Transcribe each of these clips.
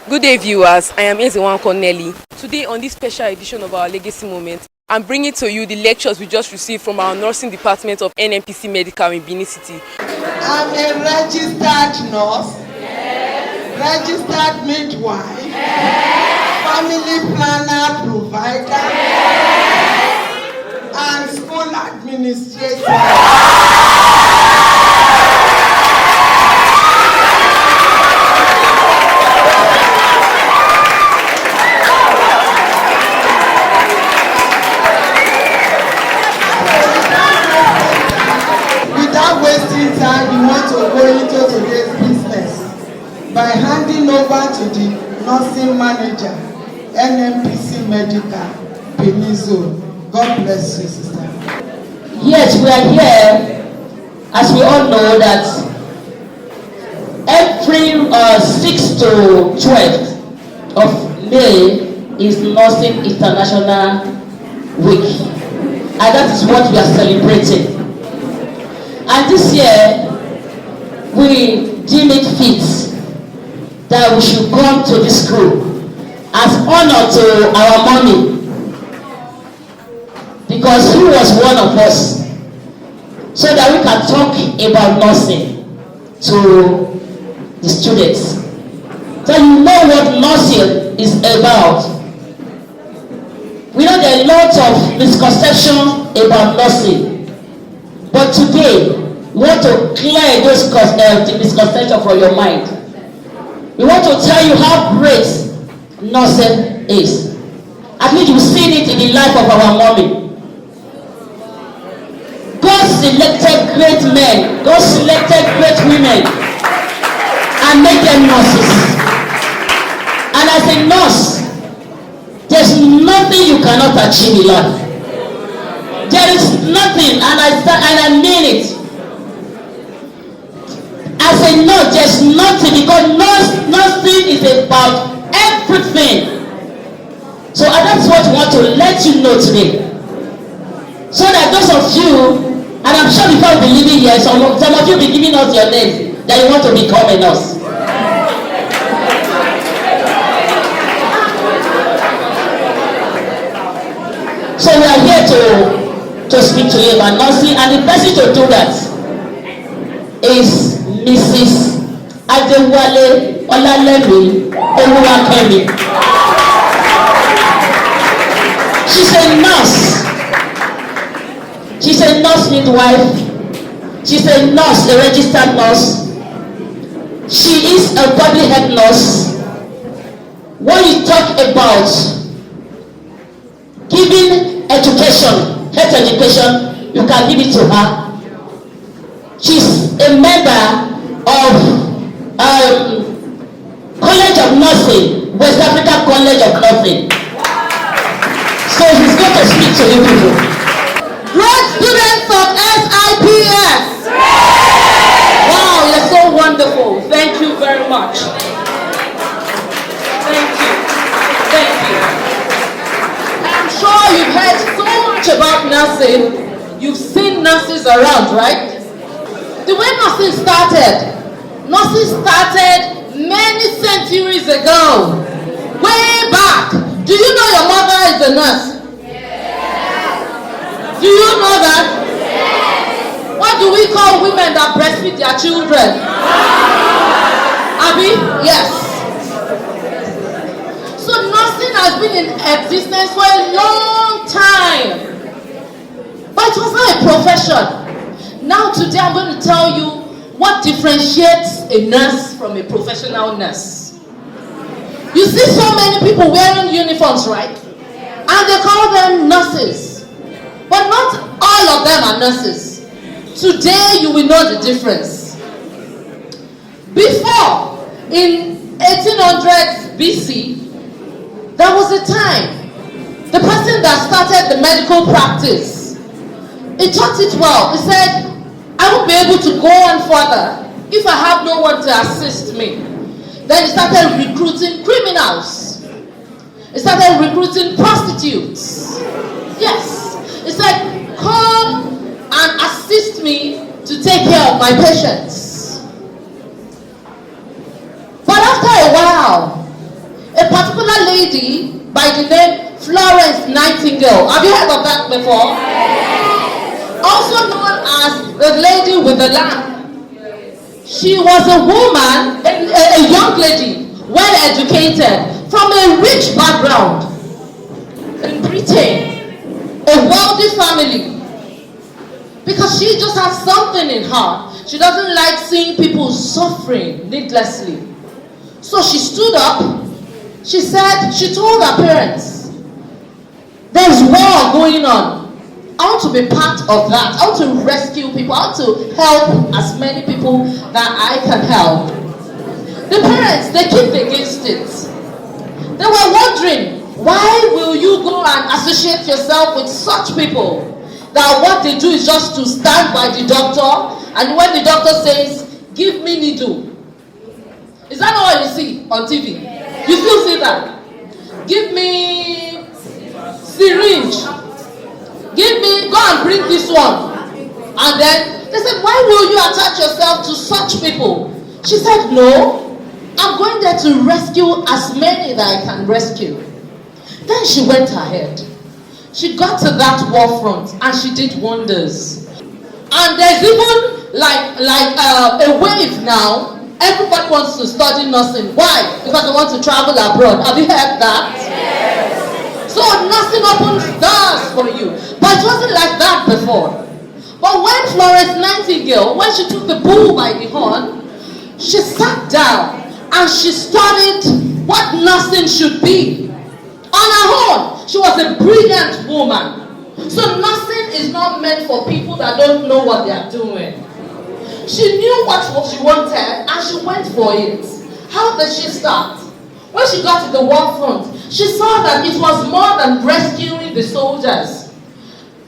Good day, viewers. I am Ezewan Corneli. Today, on this special edition of our Legacy Moment, I'm bringing to you the lectures we just received from our nursing department of NMPC Medical in Benin City. I'm a registered nurse, registered midwife, family planner provider, and school administrator. You want to go into today's business by handing over to the nursing manager, NMPC Medical, Benin Zone. God bless you, sister. Yes, we are here, as we all know, that every 6 to 12 of May is Nursing International Week, and that is what we are celebrating. And this year, we deem it fit that we should come to this school as honor to our mommy, because he was one of us, so that we can talk about nursing to the students. So you know what nursing is about. We know there are lots of misconceptions about nursing. But today, we want to clear those misconceptions from your mind. We want to tell you how great nursing is. At least you've seen it in the life of our mommy. God selected great men, God selected great women, and made them nurses. And as a nurse, there's nothing you cannot achieve in life. There is nothing, and I mean it. As a nurse, there's nothing, because nursing is about everything. So that's what we want to let you know today. So that those of you, and I'm sure before we be leaving here, some of you be giving us your names that you want to become a nurse. So we are here to speak to you about nursing, and the person to do that is Mrs. Adewale Olalemi Oluwakemi. She's a nurse. She's a nurse midwife. She's a nurse, a registered nurse. She is a public health nurse. When you talk about giving education, health education, you can give it to her. She's a member of College of Nursing, West Africa College of Nursing. So she's going to speak to you people. Great students of SIPS! Wow, you're so wonderful. Thank you very much. Thank you. Thank you. I'm sure you've heard so much about nursing. You've seen nurses around, right? The way nursing started many centuries ago. Way back. Do you know your mother is a nurse? Yes. Do you know that? Yes. What do we call women that breastfeed their children? Abby? Yes. So nursing has been in existence for a long time. But it was not a profession. Now today I'm going to tell you what differentiates a nurse from a professional nurse. You see so many people wearing uniforms, right? And they call them nurses. But not all of them are nurses. Today you will know the difference. Before, in 1800s BC, there was a time the person that started the medical practice, he taught it well. He said, I won't be able to go on further if I have no one to assist me. Then he started recruiting criminals. He started recruiting prostitutes. Yes. He said, come and assist me to take care of my patients. But after a while, lady by the name Florence Nightingale. Have you heard of that before? Also known as the lady with the lamp. She was a woman, a young lady, well educated, from a rich background in Britain, a wealthy family. Because she just has something in her. She doesn't like seeing people suffering needlessly. So she stood up. She said, she told her parents, there's war going on. I want to be part of that. I want to rescue people. I want to help as many people that I can help. The parents, they kicked against it. They were wondering, why will you go and associate yourself with such people? That what they do is just to stand by the doctor, and when the doctor says, give me needle. Is that not what you see on TV? You still see that? Give me syringe. Give me, go and bring this one. And then they said, why will you attach yourself to such people? She said, no, I'm going there to rescue as many that I can rescue. Then she went ahead. She got to that war front and she did wonders. And there's even like a wave now. Everybody wants to study nursing. Why? Because they want to travel abroad. Have you heard that? Yes. So nursing opens doors for you. But it wasn't like that before. But when Florence Nightingale, when she took the bull by the horn, she sat down and she studied what nursing should be. On her own, she was a brilliant woman. So nursing is not meant for people that don't know what they are doing. She knew what she wanted and she went for it. How did she start? When she got to the war front, she saw that it was more than rescuing the soldiers.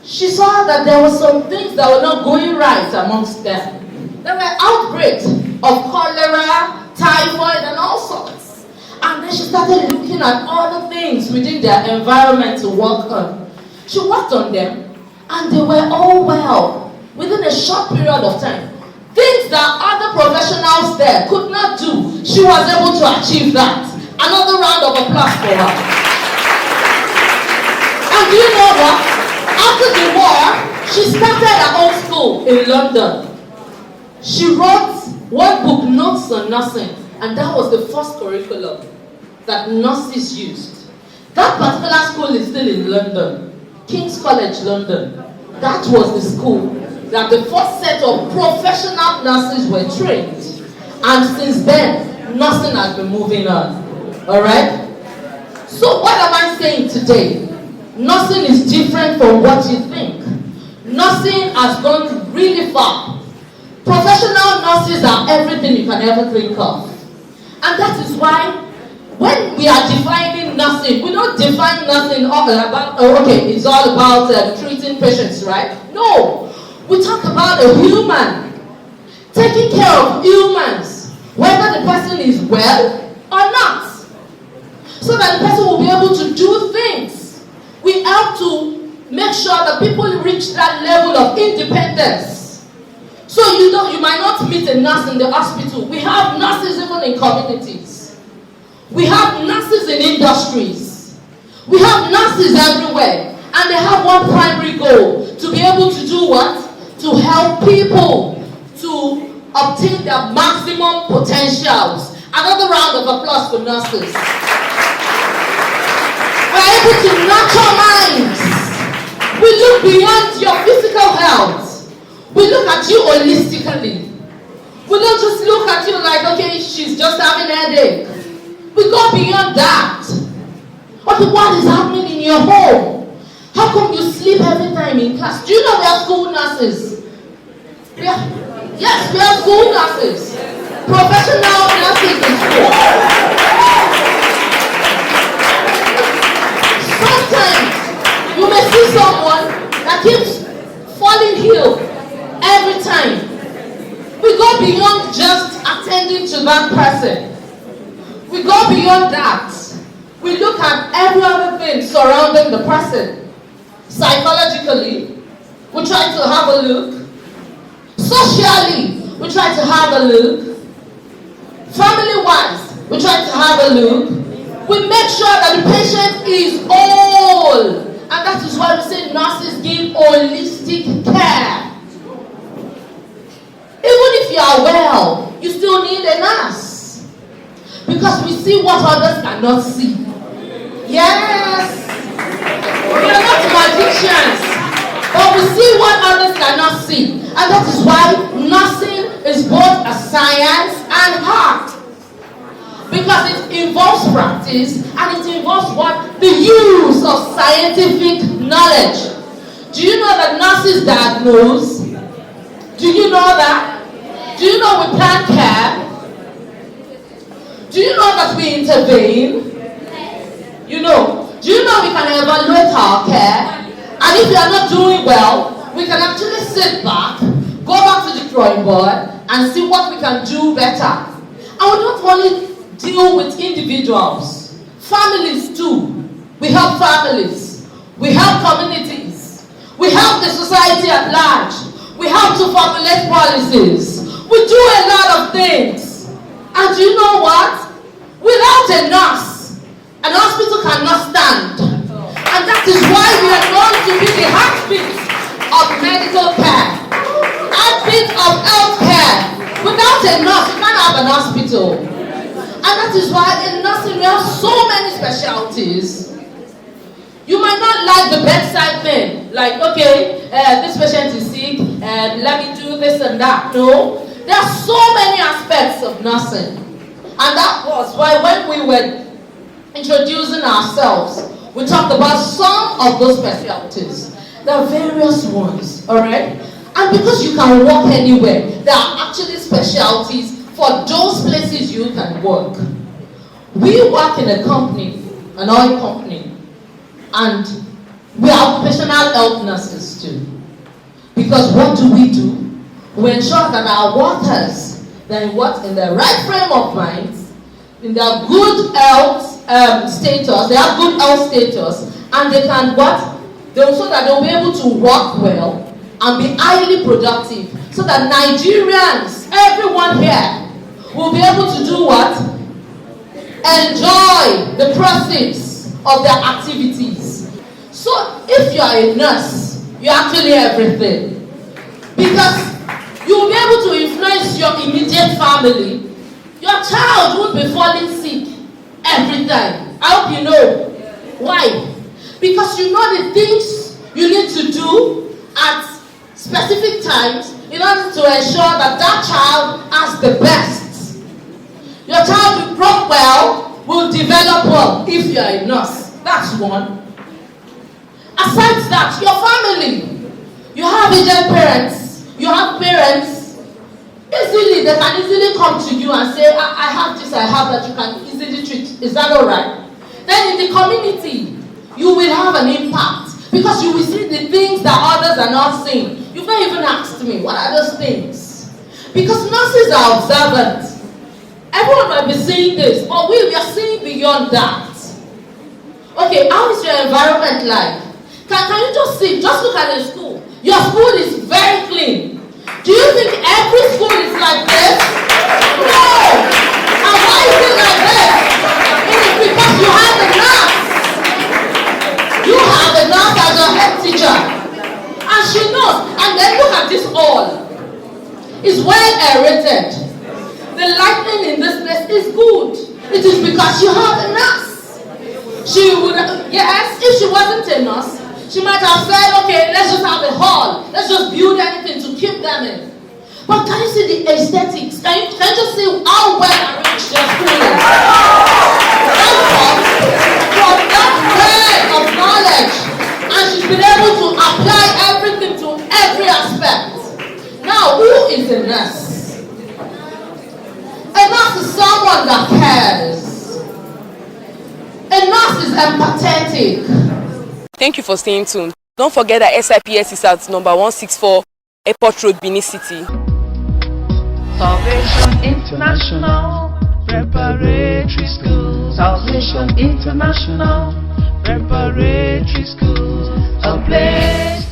She saw that there were some things that were not going right amongst them. There were outbreaks of cholera, typhoid, and all sorts. And then she started looking at all the things within their environment to work on. She worked on them, and they were all well within a short period of time. Things that other professionals there could not do, she was able to achieve that. Another round of applause for her. And do you know what? After the war, she started her own school in London. She wrote one book, Notes on Nursing, and that was the first curriculum that nurses used. That particular school is still in London, King's College, London. That was the school that the first set of professional nurses were trained. And since then, nursing has been moving on. Alright? So what am I saying today? Nursing is different from what you think. Nursing has gone really far. Professional nurses are everything you can ever think of. And that is why when we are defining nursing, we don't define nursing all about, it's all about treating patients, right? No. We talk about a human, taking care of humans, whether the person is well or not, so that the person will be able to do things. We have to make sure that people reach that level of independence. So you might not meet a nurse in the hospital. We have nurses even in communities. We have nurses in industries. We have nurses everywhere. And they have one primary goal, to be able to do what? To help people to obtain their maximum potentials. Another round of applause for nurses. We're able to nurture minds. We look beyond your physical health. We look at you holistically. We don't just look at you like, okay, she's just having a headache. We go beyond that. Okay, what is happening in your home? How come you sleep every time in class? Do you know we have school nurses? Yes, we have school nurses. Professional nurses in school. Sometimes you may see someone that keeps falling ill every time. We go beyond just attending to that person. We go beyond that. We look at every other thing surrounding the person. Psychologically, we try to have a look. Socially, we try to have a look. Family-wise, we try to have a look. We make sure that the patient is whole. And that is why we say nurses give holistic care. Even if you are well, you still need a nurse. Because we see what others cannot see. Yes. We are not magicians, but we see what others cannot see. And that is why nursing is both a science and art. Because it involves practice and it involves what? The use of scientific knowledge. Do you know that nurses diagnose? Do you know that? Do you know we plan care? Do you know that we intervene? You know. Do you know we can evaluate our care? And if you are not doing well, we can actually sit back, go back to the drawing board, and see what we can do better. And we don't only deal with individuals, families too. We help families, we help communities, we help the society at large, we help to formulate policies, we do a lot of things. And you know what? Without a nurse, an hospital cannot stand. And that is why we are going to be the heartbeat of medical care, heartbeat of health care. Without a nurse, you can't have an hospital. And that is why in nursing we have so many specialties. You might not like the bedside thing, like, okay, this patient is sick, let me do this and that. No, there are so many aspects of nursing. And that was why when we were introducing ourselves, we talked about some of those specialties. There are various ones, all right? And because you can work anywhere, there are actually specialties for those places you can work. We work in a company, an oil company, and we are occupational health nurses too. Because what do? We ensure that our workers, they're in the right frame of mind, in their good health status, they have good health status, and they can so that they'll be able to work well and be highly productive, so that Nigerians, everyone here, will be able to do what? Enjoy the proceeds of their activities. So if you are a nurse, you're actually everything. Because you'll be able to influence your immediate family. Your child won't be falling sick every time. I hope you know. Why? Because you know the things you need to do at specific times in order to ensure that that child has the best. Your child will grow well, will develop well if you are a nurse. That's one. Aside that, your family. You have aged parents. You have parents. Easily, they can easily come to you and say, I have this, I have that, you can easily treat. Is that alright? Then in the community, you will have an impact. Because you will see the things that others are not seeing. You've not even asked me, what are those things? Because nurses are observant. Everyone might be seeing this, but we are seeing beyond that. Okay, how is your environment like? Can you just see, just look at the school. Your school is very clean. Do you think every school is like this? No! And why is it like this? It is because you have a nurse. You have a nurse as your head teacher. And she knows. And then look at this hall. It's well aerated. The lighting in this place is good. It is because you have a nurse. She would, yes, if she wasn't a nurse, she might have said, okay, let's just have a hall. Let's just build anything to keep them in. But can you see the aesthetics? Can you just see how well arranged your school is? From that well of knowledge, and she's been able to apply everything to every aspect. Now, who is a nurse? A nurse is someone that cares. A nurse is empathetic. Thank you for staying tuned. Don't forget that SIPS is at number 164 Airport Road, Benin City. Salvation International Preparatory School. Salvation International Preparatory School. A place